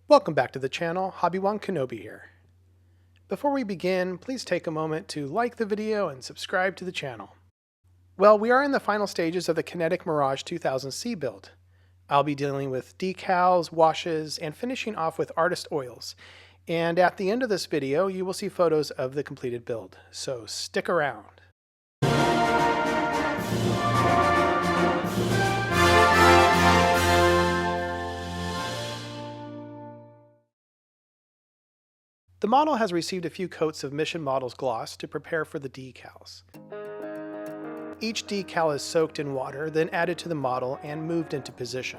Welcome back to the channel, Hobby1 Kenobi here. Before we begin, please take a moment to like the video and subscribe to the channel. Well, we are in the final stages of the Kinetic Mirage 2000C build. I'll be dealing with decals, washes, and finishing off with artist oils. And at the end of this video, you will see photos of the completed build, so stick around. The model has received a few coats of Mission Models gloss to prepare for the decals. Each decal is soaked in water, then added to the model and moved into position.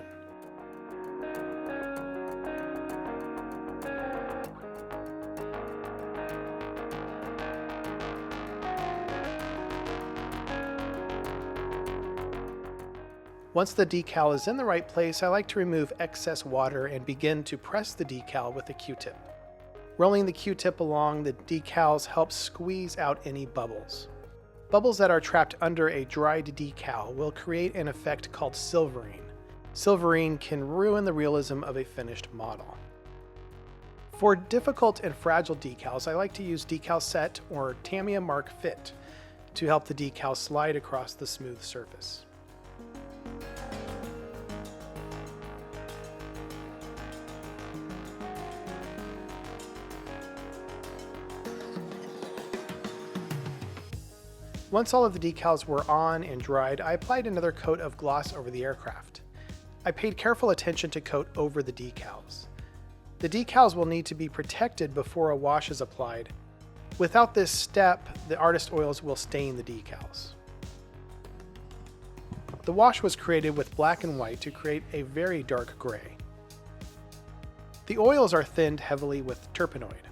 Once the decal is in the right place, I like to remove excess water and begin to press the decal with a Q-tip. Rolling the Q-tip along the decals helps squeeze out any bubbles. Bubbles that are trapped under a dried decal will create an effect called silvering. Silvering can ruin the realism of a finished model. For difficult and fragile decals, I like to use Decal Set or Tamiya Mark Fit to help the decal slide across the smooth surface. Once all of the decals were on and dried, I applied another coat of gloss over the aircraft. I paid careful attention to coat over the decals. The decals will need to be protected before a wash is applied. Without this step, the artist oils will stain the decals. The wash was created with black and white to create a very dark gray. The oils are thinned heavily with terpenoid.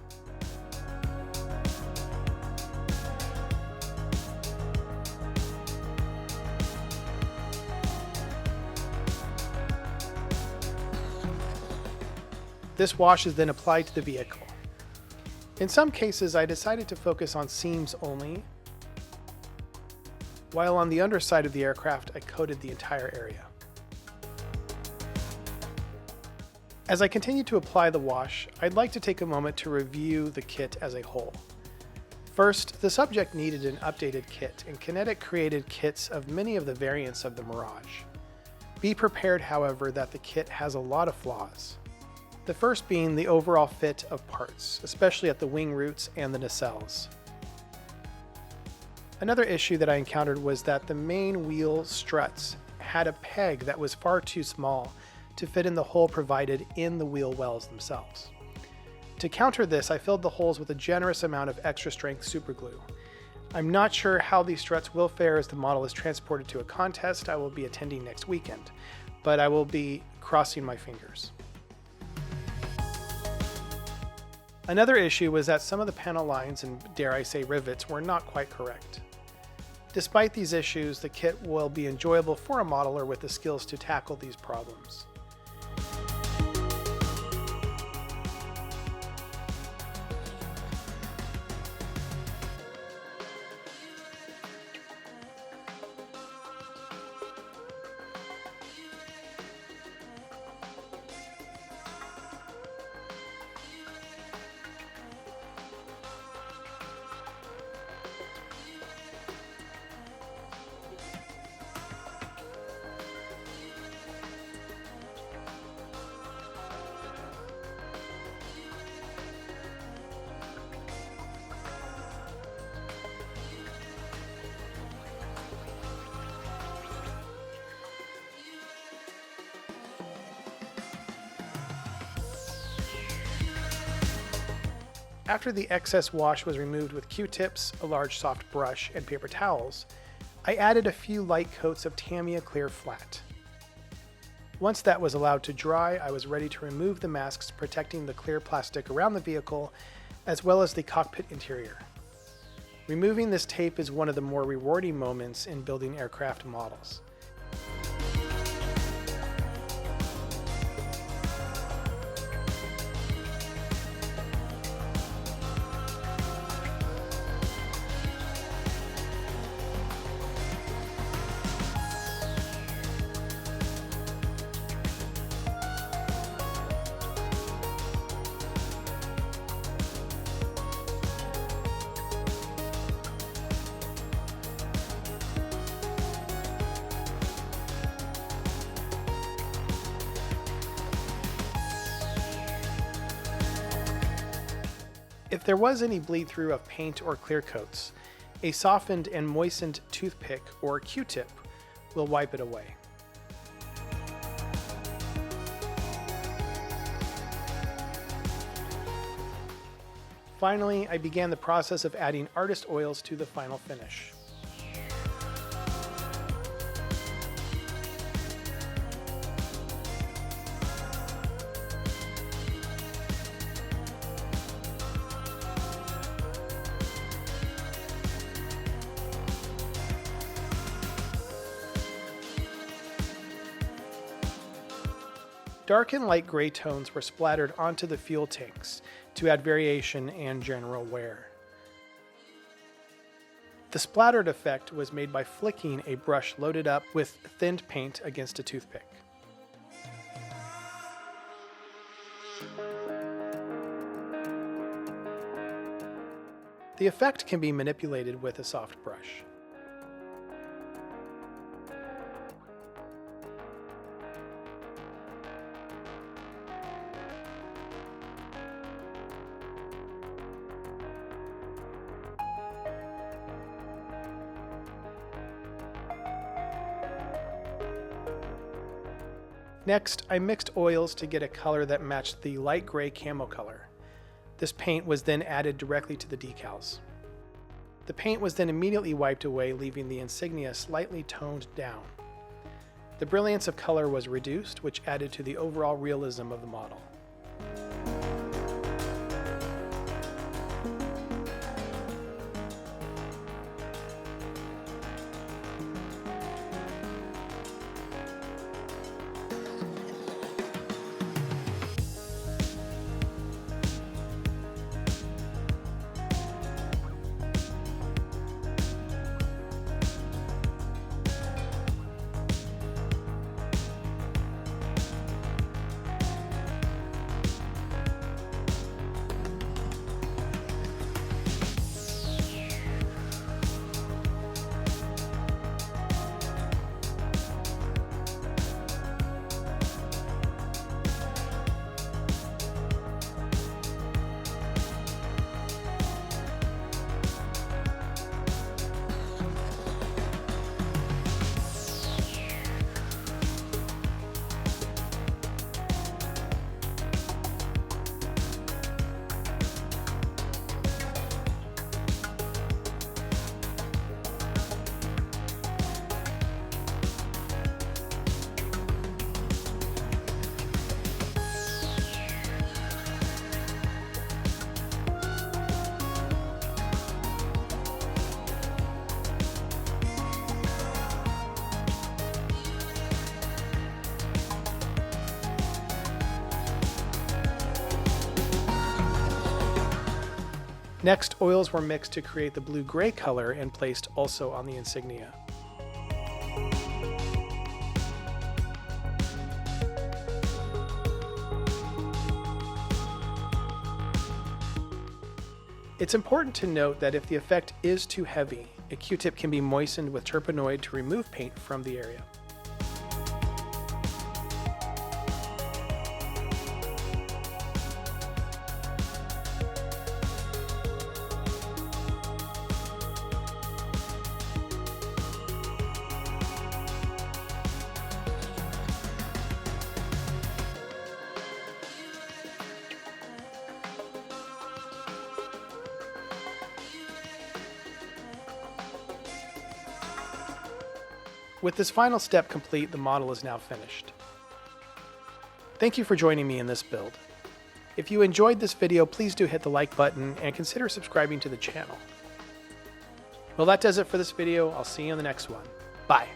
This wash is then applied to the vehicle. In some cases, I decided to focus on seams only, while on the underside of the aircraft, I coated the entire area. As I continue to apply the wash, I'd like to take a moment to review the kit as a whole. First, the subject needed an updated kit, and Kinetic created kits of many of the variants of the Mirage. Be prepared, however, that the kit has a lot of flaws. The first being the overall fit of parts, especially at the wing roots and the nacelles. Another issue that I encountered was that the main wheel struts had a peg that was far too small to fit in the hole provided in the wheel wells themselves. To counter this, I filled the holes with a generous amount of extra strength superglue. I'm not sure how these struts will fare as the model is transported to a contest I will be attending next weekend, but I will be crossing my fingers. Another issue was that some of the panel lines and, dare I say, rivets were not quite correct. Despite these issues, the kit will be enjoyable for a modeler with the skills to tackle these problems. After the excess wash was removed with Q-tips, a large soft brush, and paper towels, I added a few light coats of Tamiya Clear Flat. Once that was allowed to dry, I was ready to remove the masks protecting the clear plastic around the vehicle, as well as the cockpit interior. Removing this tape is one of the more rewarding moments in building aircraft models. If there was any bleed through of paint or clear coats, a softened and moistened toothpick or Q-tip will wipe it away. Finally, I began the process of adding artist oils to the final finish. Dark and light gray tones were splattered onto the fuel tanks to add variation and general wear. The splattered effect was made by flicking a brush loaded up with thinned paint against a toothpick. The effect can be manipulated with a soft brush. Next, I mixed oils to get a color that matched the light gray camo color. This paint was then added directly to the decals. The paint was then immediately wiped away, leaving the insignia slightly toned down. The brilliance of color was reduced, which added to the overall realism of the model. Next, oils were mixed to create the blue-gray color and placed also on the insignia. It's important to note that if the effect is too heavy, a Q-tip can be moistened with terpenoid to remove paint from the area. With this final step complete, the model is now finished. Thank you for joining me in this build. If you enjoyed this video, please do hit the like button and consider subscribing to the channel. Well, that does it for this video. I'll see you in the next one. Bye.